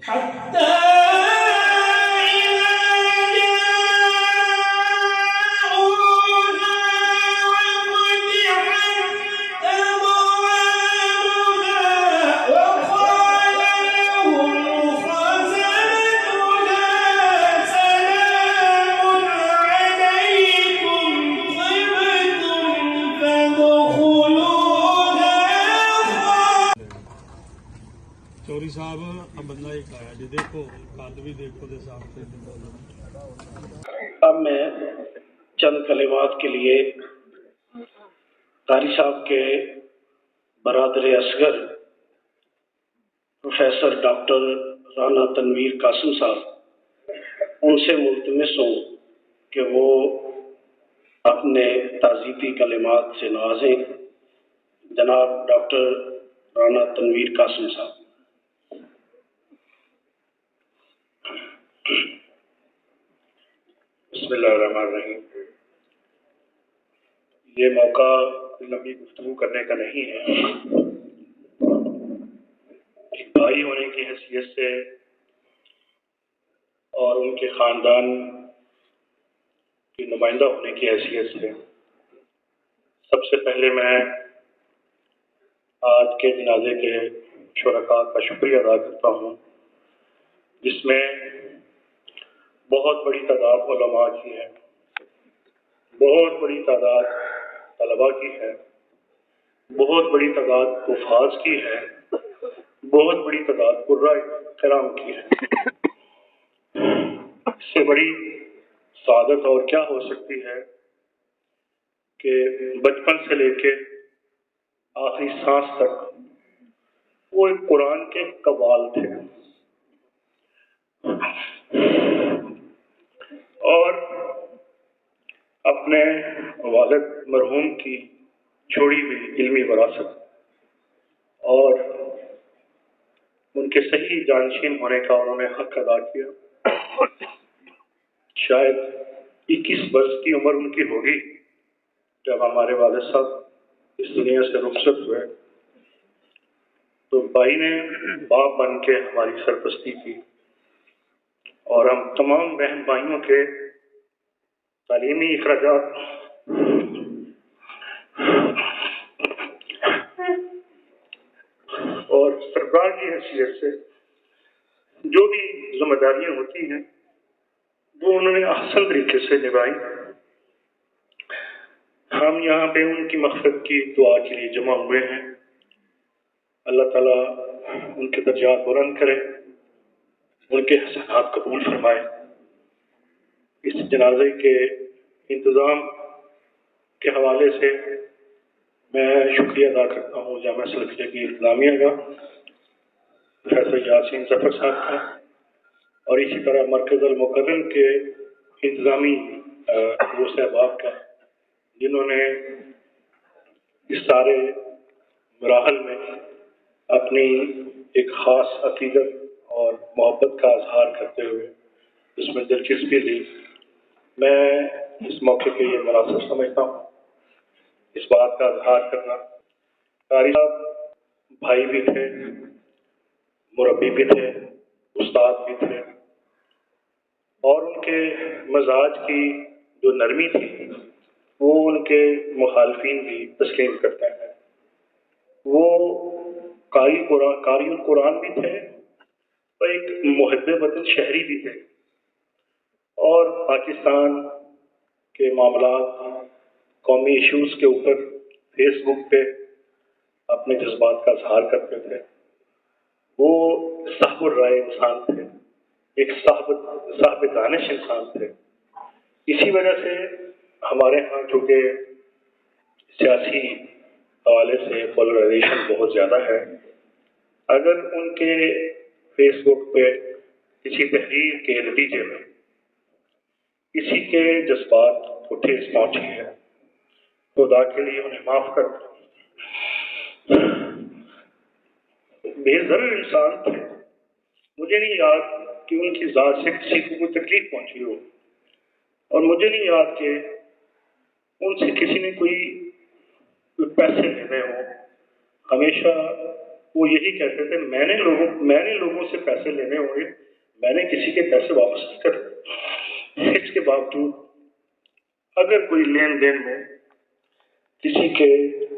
حتى चौधरी साहब अब बंदा एक आया जी, देखो कल भी देखो दे साहब से। अब मैं चंद कलिमात के लिए कारी साहब के बरादर असगर प्रोफेसर डॉक्टर राना तनवीर कासिम साहब उनसे मुल्तमिस हूँ कि वो अपने ताज़ीती कलिमात से नवाजें। जनाब डॉक्टर राना तनवीर कासिम साहब। बिस्मिल्लाहिर्रहमानिर्रहीम। ये मौका लंबी गुफ्तगू करने का नहीं है। एक भाई होने की हैसियत से और उनके ख़ानदान की नुमाइंदा होने की हैसियत से सबसे पहले मैं आज के जनाजे के शुरका का शुक्रिया अदा करता हूँ, जिसमें बहुत बड़ी तादाद उलमा की है, बहुत बड़ी तादाद तलबा की है, बहुत बड़ी तादाद हुफ़ाज़ की है, बहुत बड़ी तादाद कुर्रा किराम की है। इससे बड़ी सादत और क्या हो सकती है कि बचपन से लेके आखिरी सांस तक वो एक कुरान के कवाल थे और अपने वालिद मरहूम की छोड़ी हुई इल्मी विरासत और उनके सही जानशीन होने का उन्होंने हक अदा किया। शायद 21 वर्ष की उम्र उनकी होगी जब हमारे वालिद साहब इस दुनिया से रुखसत हुए, तो भाई ने बाप बन के हमारी सरपरस्ती की और हम तमाम बहन भाइयों के तालीमी इखराजात और सरकार की हैसियत से जो भी जिम्मेदारियां होती हैं वो उन्होंने अहसन तरीके से निभाई। हम यहाँ पे उनकी मग़फ़िरत की दुआ के लिए जमा हुए हैं। अल्लाह ताला उनके दर्जात बुलंद करे, उनके हसनात कबूल फरमाए। इस जनाजे के इंतज़ाम के हवाले से मैं शुक्रिया अदा करता हूँ जामिया सलफ़िया की इंतज़ामिया का, प्रोफेसर यासीन ज़फ़र साहब का, और इसी तरह मरकज़ अल मुक़र्रम के इंतज़ामी वो सहबाब का, जिन्होंने इस सारे मराहल में अपनी एक ख़ास अक़ीदत और मोहब्बत का इज़हार करते हुए इसमें दिलचस्पी ली। मैं इस मौके पे ये मुनासिब समझता हूँ इस बात का इज़हार करना। कारी साहब भाई भी थे, मुरब्बी भी थे, उस्ताद भी थे, और उनके मजाज की जो नरमी थी वो उनके मुखालफीन भी तस्लीम करते हैं। वो कारी कुरान भी थे और एक मुहिब्बे वतन शहरी भी थे, और पाकिस्तान के मामलात, कौमी इश्यूज़ के ऊपर फेसबुक पे अपने जज्बात का इज़हार करते थे। वो साहिब राय इंसान थे, एक साहिब दानिश इंसान थे। इसी वजह से हमारे यहाँ चूँकि सियासी हवाले से पोलराइजेशन बहुत ज़्यादा है, अगर उनके फेसबुक पे किसी तहरीर के नतीजे में किसी के जज्बात को ठेस पहुँची है, खुदा के लिए उन्हें माफ़ कर दो। बेज़र इंसान थे, मुझे नहीं याद कि उनकी ज़ात से किसी को कोई तकलीफ पहुँची हो, और मुझे नहीं याद कि उनसे किसी ने कोई पैसे लेने हो। हमेशा وہ یہی کہتے تھے میں نے لوگوں سے پیسے لینے ہوں گے، میں نے کسی کے پیسے واپس نہیں کرنے۔ اس کے باوجود اگر کوئی لین دین میں کسی کے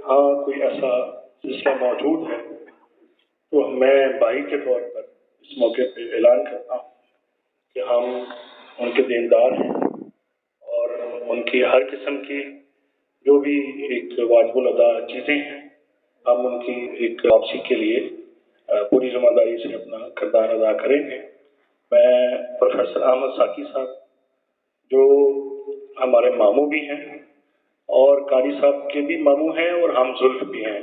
ہاں کوئی ایسا سلسلہ موجود ہے تو میں بھائی کے طور پر اس موقع پہ اعلان کرتا ہوں کہ ہم ان کے دیندار ہیں اور ان کی ہر قسم کی جو بھی ایک واجب الادا چیزیں ہیں ہم ان کی ایک واپسی کے لیے پوری ذمہ داری سے اپنا کردار ادا کریں گے۔ میں پروفیسر احمد ساقی صاحب جو ہمارے ماموں بھی ہیں اور قاری صاحب کے بھی ماموں ہیں اور ہم زلف بھی ہیں،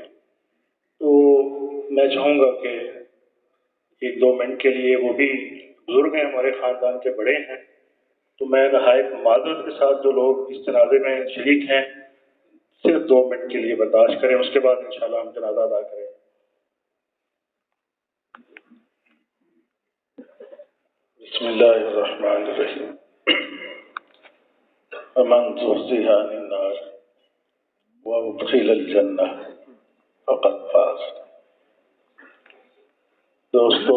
تو میں چاہوں گا کہ 1-2 منٹ کے لیے، وہ بھی بزرگ ہیں، ہمارے خاندان کے بڑے ہیں، تو میں نہایت معذرت کے ساتھ جو لوگ اس جنازے میں شریک ہیں صرف 2 منٹ کے لیے برداشت کریں، اس کے بعد انشاءاللہ ہم جنازہ ادا کریں۔ بسم اللہ الرحمن الرحیم۔ ومن زحزح عن النار وادخل الجنہ فقد فاز۔ دوستو،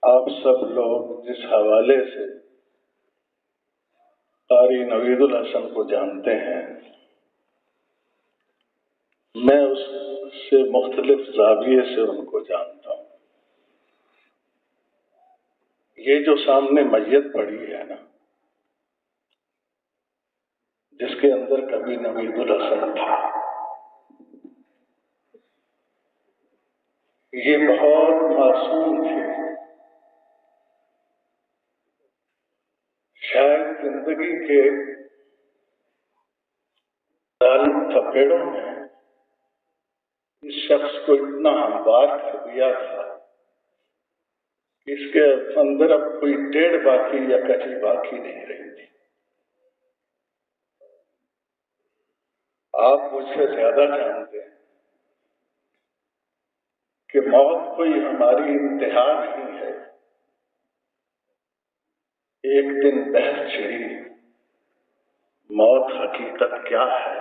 آپ سب لوگ جس حوالے سے قاری نوید الحسن کو جانتے ہیں، میں اس سے مختلف زاویے سے ان کو جانتا ہوں۔ یہ جو سامنے میت پڑی ہے نا، جس کے اندر کبھی نوید الحسن تھا، یہ بہت معصوم تھی۔ شاید زندگی کے ظالم تھپیڑوں نے اس شخص کو اتنا ہموار کر دیا تھا کہ اس کے اندر اب کوئی ٹیڑھ باقی یا کچی باقی نہیں رہی تھی۔ آپ مجھ سے زیادہ جانتے ہیں کہ موت کوئی ہماری انتہا نہیں ہے۔ ایک دن بحث چھڑی، موت حقیقت کیا ہے؟